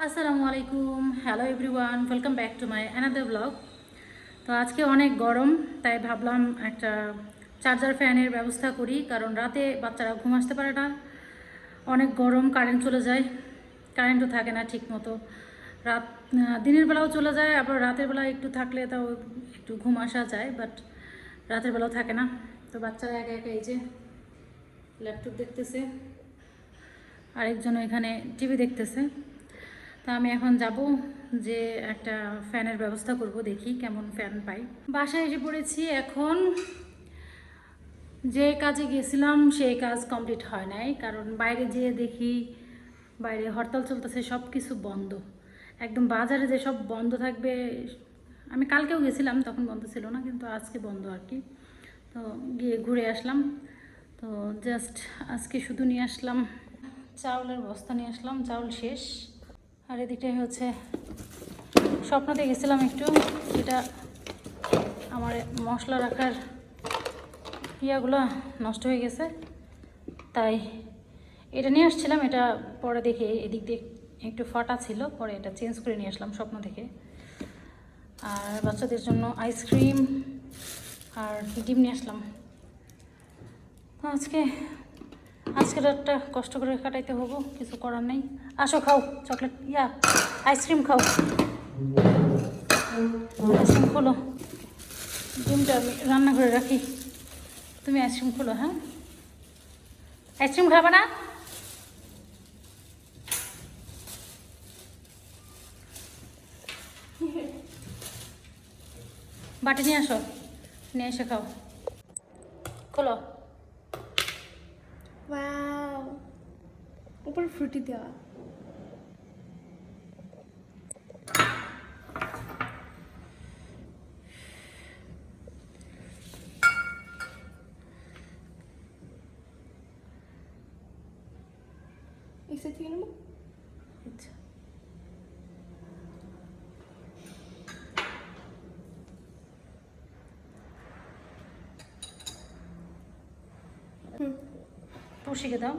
আসসালামু আলাইকুম, hello everyone, welcome back to my another blog. তো আজকে অনেক গরম, তাই ভাবলাম একটা চার্জার ফ্যানের ব্যবস্থা করি, কারণ রাতে বাচ্চারা ঘুম আসতে পারে না। অনেক গরম, কারেন্ট চলে যায়, কারেন্টও থাকে না ঠিক মতো। রাত দিনের বেলাও চলে যায়, আবার রাতের বেলা একটু থাকলে তাও একটু ঘুম আসা যায়, বাট রাতের বেলাও থাকে না। তো বাচ্চারা একা একা এই যে ল্যাপটপ দেখতেছে, আরেকজন এখানে টিভি দেখতেছে। তা আমি এখন যাব যে একটা ফ্যানের ব্যবস্থা করব, দেখি কেমন ফ্যান পাই। বাসায় এসে পড়েছি। এখন যে কাজে গেছিলাম সেই কাজ কমপ্লিট হয় নাই, কারণ বাইরে যেয়ে দেখি বাইরে হরতাল চলতেছে, সব কিছু বন্ধ একদম। বাজারে যে সব বন্ধ থাকবে, আমি কালকেও গেছিলাম তখন বন্ধ ছিল না, কিন্তু আজকে বন্ধ আর কি। তো গিয়ে ঘুরে আসলাম। তো জাস্ট আজকে শুধু নিয়ে আসলাম চাউলের বস্তা, নিয়ে আসলাম, চাউল শেষ। আর এদিকটাই হচ্ছে স্বপ্নতে গেছিলাম একটু, এটা আমার মশলা রাখার ইয়াগুলো নষ্ট হয়ে গেছে, তাই এটা নিয়ে আসছিলাম। এটা পরে দেখে এদিক দিয়ে একটু ফাটা ছিল, পরে এটা চেঞ্জ করে নিয়ে আসলাম স্বপ্ন থেকে। আর বাচ্চাদের জন্য আইসক্রিম আর ডিম নিয়ে আসলাম। তো আজকে রাতটা কষ্ট করে কাটাইতে হবো, কিছু করার নেই। আসো খাও চকলেট, আইসক্রিম খাও। আইসক্রিম খোলো, ডিমটা আমি রান্না করে রাখি, তুমি আইসক্রিম খোলো। হ্যাঁ, আইসক্রিম খাবে না? বাটি নিয়ে আসো, নিয়ে এসে খাও, খোলো। ওয়াও, উপর ফ্রুটি দেওয়া। এসে থেকে নেবো। আচ্ছা, পুষিকে দাও।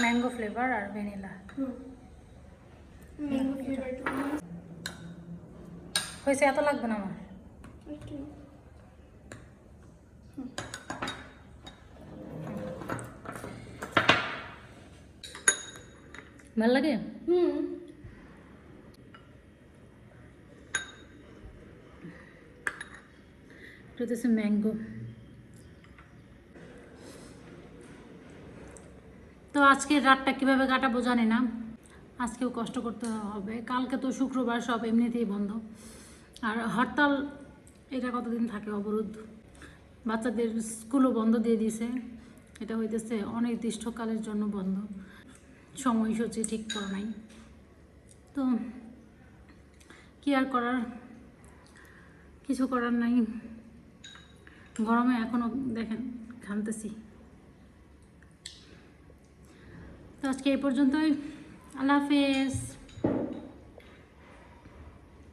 ম্যাঙ্গো ফ্লেভার আর ভ্যানিলা হয়েছে, এত লাগবে না আমার। ভাল লাগে। এটা হচ্ছে ম্যাঙ্গো। তো আজকের রাতটা কীভাবে কাটাবো জানি না, আজকেও কষ্ট করতে হবে। কালকে তো শুক্রবার, সব এমনিতেই বন্ধ। আর হরতাল এটা কতদিন থাকে অবরোধ, বাচ্চাদের স্কুলও বন্ধ দিয়ে দিয়েছে। এটা হইতেছে অনির্দিষ্টকালের জন্য বন্ধ, সময়সূচি ঠিক করা নাই। তো কি আর করার, কিছু করার নাই। গরমে এখনও দেখেন ঘামতেছি। তো আজকে এই পর্যন্তই, আল্লাহ হাফেজ।